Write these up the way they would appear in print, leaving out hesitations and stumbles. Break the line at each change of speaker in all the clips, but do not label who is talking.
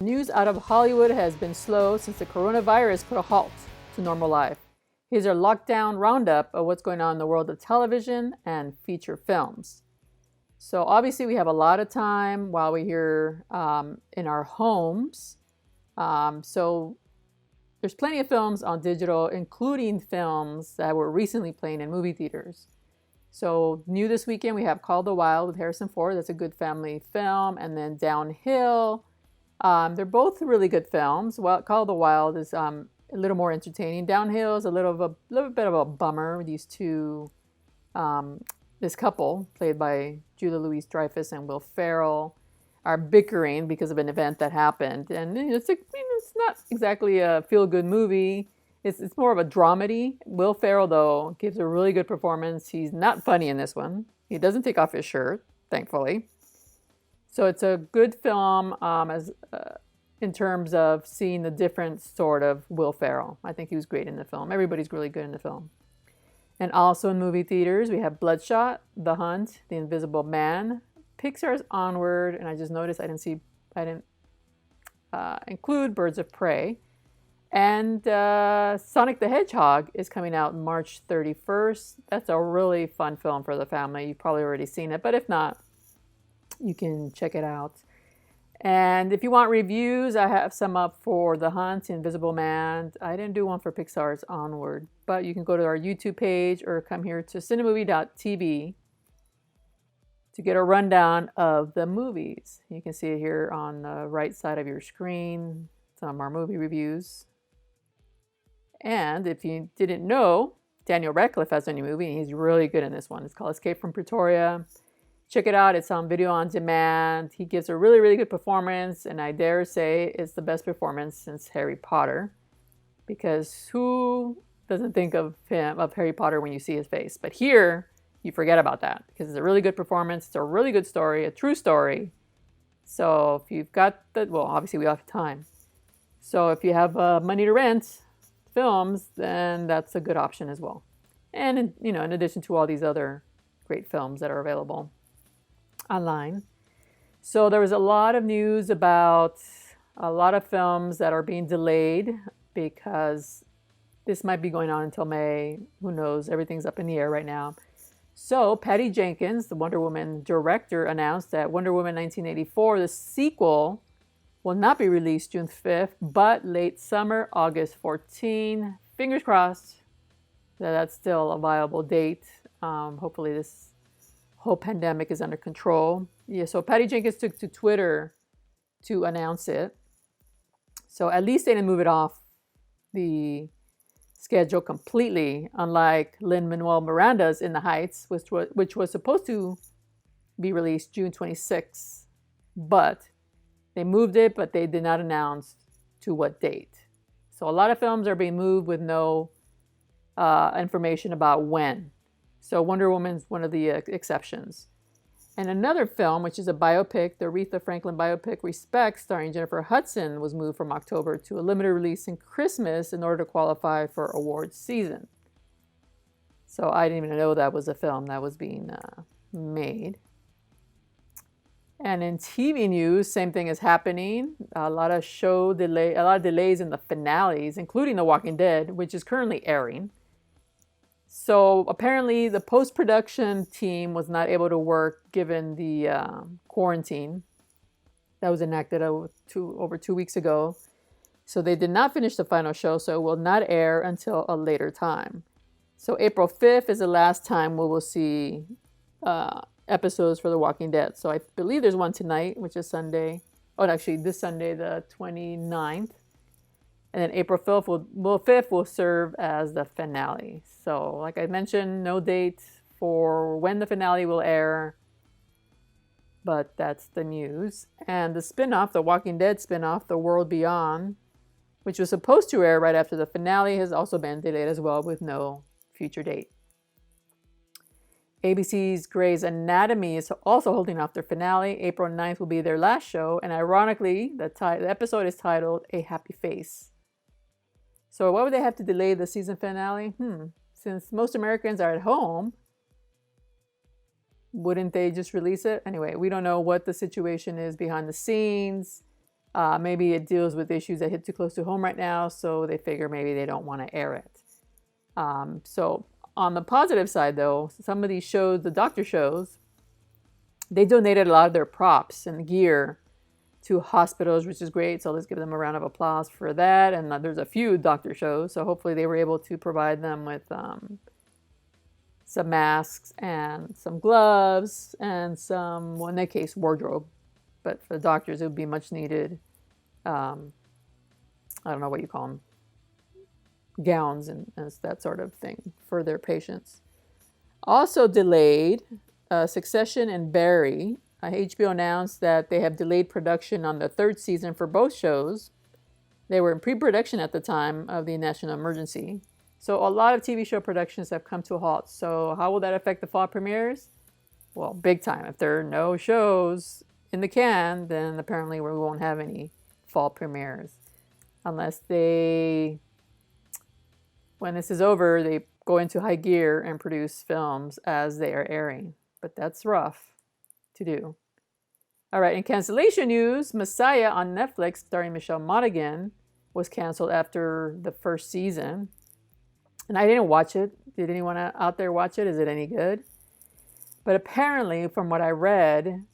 News out of Hollywood has been slow since the coronavirus put a halt to normal life. Here's our lockdown roundup of what's going on in the world of television and feature films. So obviously we have a lot of time while we're here in our homes. So there's plenty of films on digital, including films that were recently playing in movie theaters. So new this weekend, we have Call the Wild with Harrison Ford. That's a good family film. And then Downhill. They're both really good films. Well, Call the Wild is a little more entertaining. Downhill is a little bit of a bummer. These two, this couple played by Julia Louis-Dreyfus and Will Ferrell, are bickering because of an event that happened, and it's not exactly a feel-good movie. It's more of a dramedy. Will Ferrell, though, gives a really good performance. He's not funny in this one. He doesn't take off his shirt, thankfully. So it's a good film in terms of seeing the different sort of Will Ferrell. I think he was great in the film. Everybody's really good in the film. And also in movie theaters, we have Bloodshot, The Hunt, The Invisible Man, Pixar's Onward, and I just noticed I didn't include Birds of Prey. And Sonic the Hedgehog is coming out March 31st. That's a really fun film for the family. You've probably already seen it, but if not, you can check it out. And if you want reviews, I have some up for The Hunt, Invisible Man. I didn't do one for Pixar's Onward, but you can go to our YouTube page or come here to CineMovie.tv to get a rundown of the movies. You can see it here on the right side of your screen, some of our movie reviews. And if you didn't know, Daniel Radcliffe has a new movie, and he's really good in this one. It's called Escape from Pretoria. Check it out. It's on video on demand. He gives a really, really good performance, and I dare say it's the best performance since Harry Potter, because who doesn't think of Harry Potter when you see his face? But here, you forget about that, because it's a really good performance. It's a really good story, a true story. So if you've got well, obviously we have time. So if you have money to rent films, then that's a good option as well. And in addition to all these other great films that are available online. So there was a lot of news about a lot of films that are being delayed because this might be going on until May. Who knows? Everything's up in the air right now. So Patty Jenkins, the Wonder Woman director, announced that Wonder Woman 1984, the sequel, will not be released June 5th, but late summer, August 14. Fingers crossed that that's still a viable date. Hopefully this whole pandemic is under control. Yeah, so Patty Jenkins took to Twitter to announce it. So at least they didn't move it off the schedule completely, unlike Lin-Manuel Miranda's In the Heights, which was supposed to be released June 26th. But they moved it, but they did not announce to what date. So a lot of films are being moved with no information about when. So Wonder Woman's one of the exceptions. And another film, which is a biopic, the Aretha Franklin biopic Respect, starring Jennifer Hudson, was moved from October to a limited release in Christmas in order to qualify for awards season. So I didn't even know that was a film that was being made. And in TV news, same thing is happening. A lot of delays in the finales, including The Walking Dead, which is currently airing. So apparently the post-production team was not able to work given the quarantine that was enacted over 2 weeks ago. So they did not finish the final show, so it will not air until a later time. So April 5th is the last time we will see episodes for The Walking Dead. So I believe there's one tonight, which is Sunday. Oh, actually this Sunday, the 29th. And then April 5th will serve as the finale. So like I mentioned, no date for when the finale will air, but that's the news. And the spinoff, the Walking Dead spinoff, The World Beyond, which was supposed to air right after the finale, has also been delayed as well with no future date. ABC's Grey's Anatomy is also holding off their finale. April 9th will be their last show, and ironically, the episode is titled A Happy Face. So why would they have to delay the season finale? Since most Americans are at home, wouldn't they just release it? Anyway, we don't know what the situation is behind the scenes. Maybe it deals with issues that hit too close to home right now, so they figure maybe they don't want to air it. So on the positive side, though, some of these shows, the doctor shows, they donated a lot of their props and gear to hospitals, which is great. So let's give them a round of applause for that. And there's a few doctor shows, so hopefully they were able to provide them with some masks and some gloves and some, well, in that case, wardrobe. But for the doctors, it would be much needed. I don't know what you call them, gowns and that sort of thing for their patients. Also delayed, Succession and Barry. HBO announced that they have delayed production on the third season for both shows. They were in pre-production at the time of the national emergency. So a lot of TV show productions have come to a halt. So how will that affect the fall premieres? Well, big time. If there are no shows in the can, then apparently we won't have any fall premieres. Unless they, when this is over, they go into high gear and produce films as they are airing. But that's rough to do. All right, in cancellation news, Messiah on Netflix, starring Michelle Monaghan, was canceled after the first season. And I didn't watch it. Did anyone out there watch it? Is it any good? But apparently, from what I read,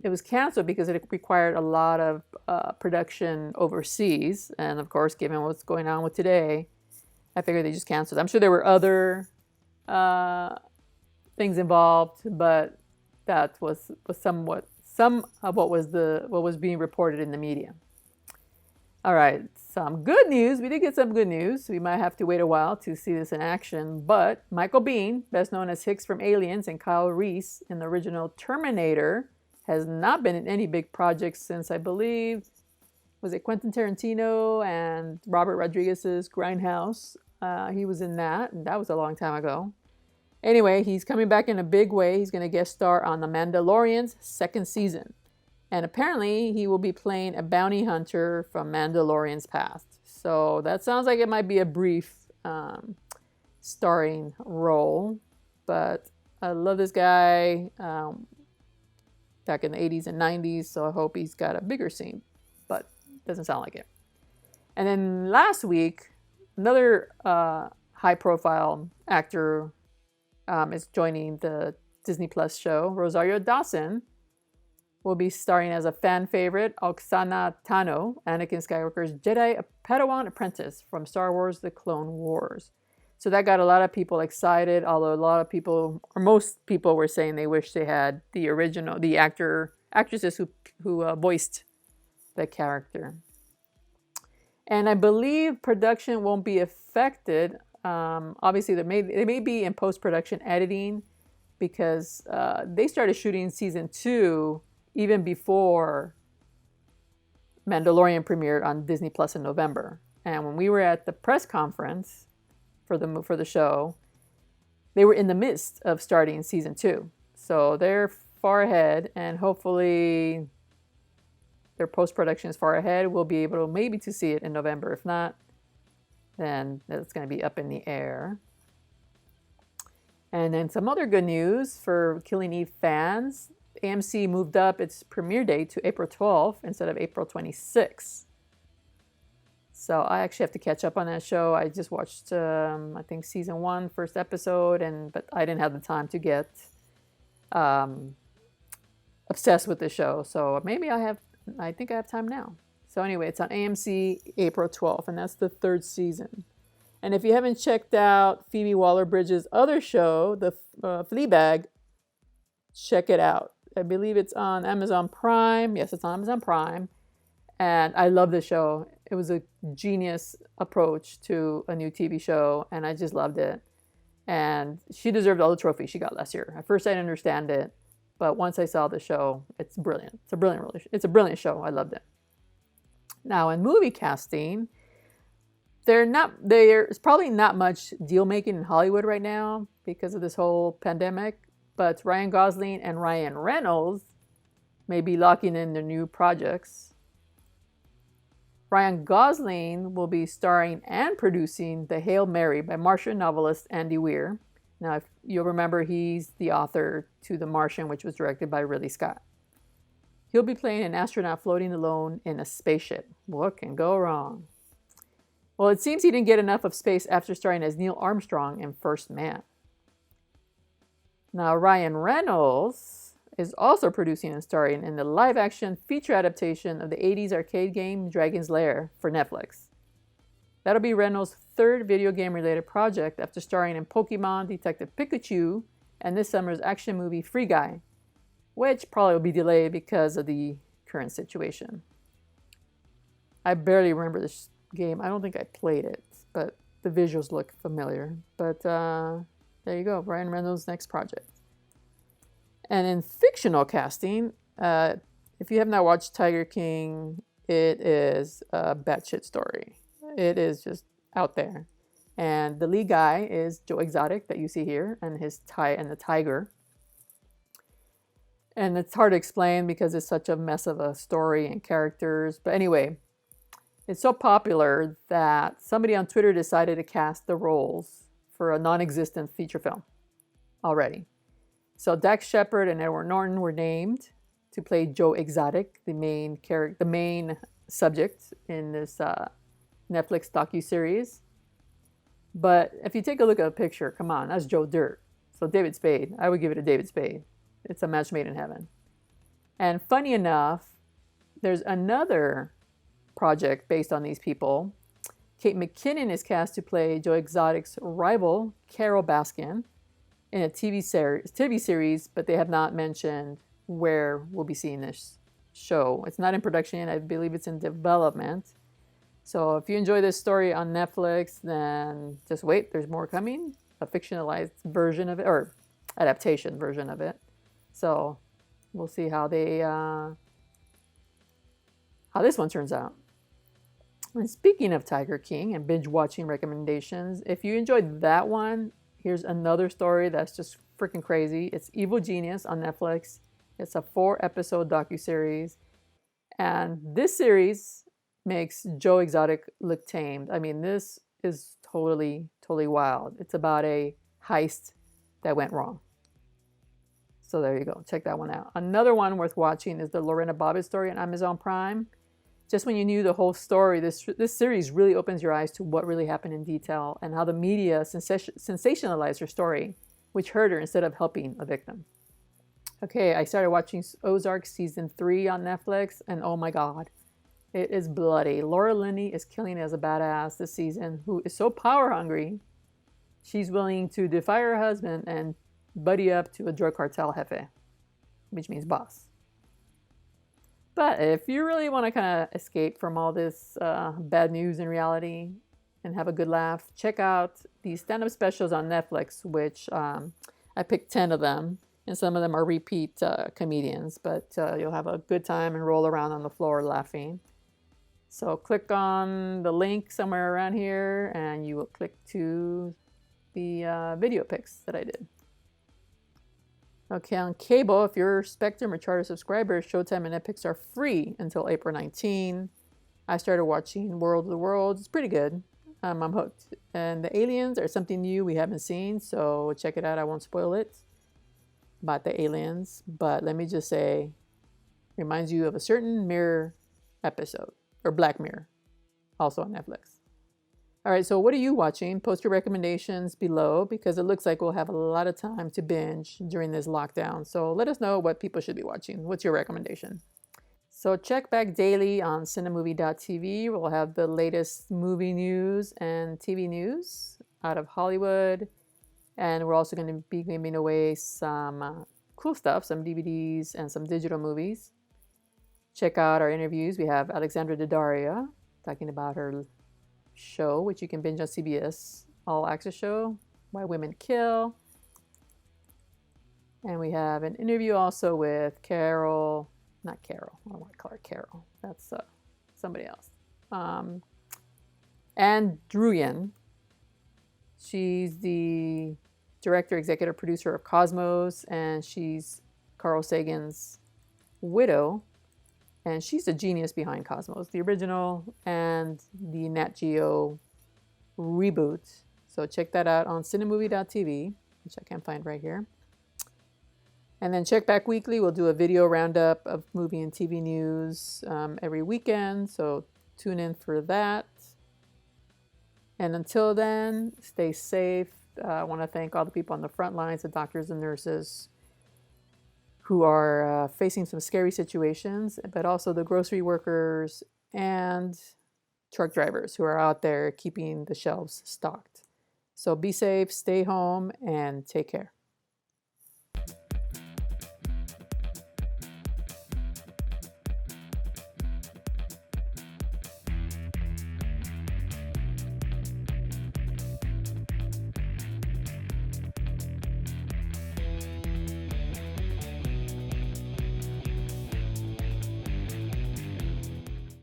it was canceled because it required a lot of production overseas. And of course, given what's going on with today, I figured they just canceled. I'm sure there were other things involved, but that was somewhat some of what was being reported in the media. All right, some good news. We did get some good news. We might have to wait a while to see this in action, but Michael Biehn, best known as Hicks from Aliens, and Kyle Reese in the original Terminator, has not been in any big projects since, I believe, was it Quentin Tarantino and Robert Rodriguez's Grindhouse? He was in that, and that was a long time ago. Anyway, he's coming back in a big way. He's going to guest star on The Mandalorian's second season. And apparently, he will be playing a bounty hunter from Mandalorian's past. So that sounds like it might be a brief starring role. But I love this guy back in the 80s and 90s, so I hope he's got a bigger scene. But doesn't sound like it. And then last week, another high-profile actor is joining the Disney Plus show. Rosario Dawson will be starring as a fan favorite, Oksana Tano, Anakin Skywalker's Jedi Padawan apprentice from Star Wars: The Clone Wars. So that got a lot of people excited, although a lot of people, or most people, were saying they wish they had the original, the actresses who voiced the character. And I believe production won't be affected. Obviously, they may be in post-production editing because they started shooting season 2 even before Mandalorian premiered on Disney Plus in November. And when we were at the press conference for the show, they were in the midst of starting season 2. So they're far ahead, and hopefully their post-production is far ahead. We'll be able to maybe to see it in November. If not, then it's going to be up in the air. And then some other good news for Killing Eve fans. AMC moved up its premiere date to April 12th instead of April 26th. So I actually have to catch up on that show. I just watched, I think, season 1, first episode, but I didn't have the time to get obsessed with the show. So maybe I think I have time now. So anyway, it's on AMC April 12th, and that's the 3rd season. And if you haven't checked out Phoebe Waller-Bridge's other show, the Fleabag, check it out. I believe it's on Amazon Prime. Yes, it's on Amazon Prime. And I love the show. It was a genius approach to a new TV show, and I just loved it. And she deserved all the trophies she got last year. At first, I didn't understand it, but once I saw the show, it's brilliant. It's a brilliant show. I loved it. Now, in movie casting, there's probably not much deal making in Hollywood right now because of this whole pandemic. But Ryan Gosling and Ryan Reynolds may be locking in their new projects. Ryan Gosling will be starring and producing The Hail Mary by Martian novelist Andy Weir. Now, if you'll remember, he's the author to The Martian, which was directed by Ridley Scott. He'll be playing an astronaut floating alone in a spaceship. What can go wrong? Well, it seems he didn't get enough of space after starring as Neil Armstrong in First Man. Now, Ryan Reynolds is also producing and starring in the live-action feature adaptation of the 80s arcade game Dragon's Lair for Netflix. That'll be Reynolds' third video game-related project after starring in Pokemon Detective Pikachu and this summer's action movie Free Guy, which probably will be delayed because of the current situation. I barely remember this game. I don't think I played it, but the visuals look familiar. But there you go, Ryan Reynolds' next project. And in fictional casting, if you have not watched Tiger King, it is a batshit story. It is just out there. And the lead guy is Joe Exotic that you see here, and the tiger. And it's hard to explain because it's such a mess of a story and characters. But anyway, it's so popular that somebody on Twitter decided to cast the roles for a non-existent feature film already. So Dax Shepard and Edward Norton were named to play Joe Exotic, the main subject in this Netflix docuseries. But if you take a look at a picture, come on, that's Joe Dirt. So David Spade, I would give it a David Spade. It's a match made in heaven. And funny enough, there's another project based on these people. Kate McKinnon is cast to play Joe Exotic's rival, Carol Baskin, in a TV series, but they have not mentioned where we'll be seeing this show. It's not in production yet. I believe it's in development. So if you enjoy this story on Netflix, then just wait. There's more coming. A fictionalized version of it, or adaptation version of it. So we'll see how this one turns out. And speaking of Tiger King and binge watching recommendations, if you enjoyed that one, here's another story that's just freaking crazy. It's Evil Genius on Netflix. It's a 4-episode docuseries. And this series makes Joe Exotic look tamed. I mean, this is totally wild. It's about a heist that went wrong. So there you go. Check that one out. Another one worth watching is the Lorena Bobbitt story on Amazon Prime. Just when you knew the whole story, this series really opens your eyes to what really happened in detail and how the media sensationalized her story, which hurt her instead of helping a victim. Okay, I started watching Ozark Season 3 on Netflix, and oh my God, it is bloody. Laura Linney is killing it as a badass this season, who is so power hungry, she's willing to defy her husband and buddy up to a drug cartel jefe, which means boss. But if you really want to kind of escape from all this bad news in reality and have a good laugh, check out these stand-up specials on Netflix, which I picked 10 of them, and some of them are repeat comedians, but you'll have a good time and roll around on the floor laughing. So click on the link somewhere around here, and you will click to the video picks that I did. Okay, on cable, if you're Spectrum or Charter subscriber, Showtime and Netflix are free until April 19. I started watching World of the Worlds. It's pretty good. I'm hooked. And the aliens are something new we haven't seen, so check it out. I won't spoil it about the aliens. But let me just say, reminds you of a certain Mirror episode, or Black Mirror, also on Netflix. All right, so what are you watching? Post your recommendations below because it looks like we'll have a lot of time to binge during this lockdown. So let us know what people should be watching. What's your recommendation? So check back daily on CineMovie.tv. We'll have the latest movie news and TV news out of Hollywood. And we're also going to be giving away some cool stuff, some DVDs and some digital movies. Check out our interviews. We have Alexandra Daddario talking about her show, which you can binge on CBS All Access show, Why Women Kill. And we have an interview also with Carol, not Carol, I don't want to call her Carol, that's somebody else. And Druyan. She's the director, executive producer of Cosmos, and she's Carl Sagan's widow. And she's the genius behind Cosmos, the original and the Nat Geo reboot. So check that out on CineMovie.tv, which I can find right here. And then check back weekly. We'll do a video roundup of movie and TV news every weekend. So tune in for that. And until then, stay safe. I want to thank all the people on the front lines, the doctors and nurses who are facing some scary situations, but also the grocery workers and truck drivers who are out there keeping the shelves stocked. So be safe, stay home, and take care.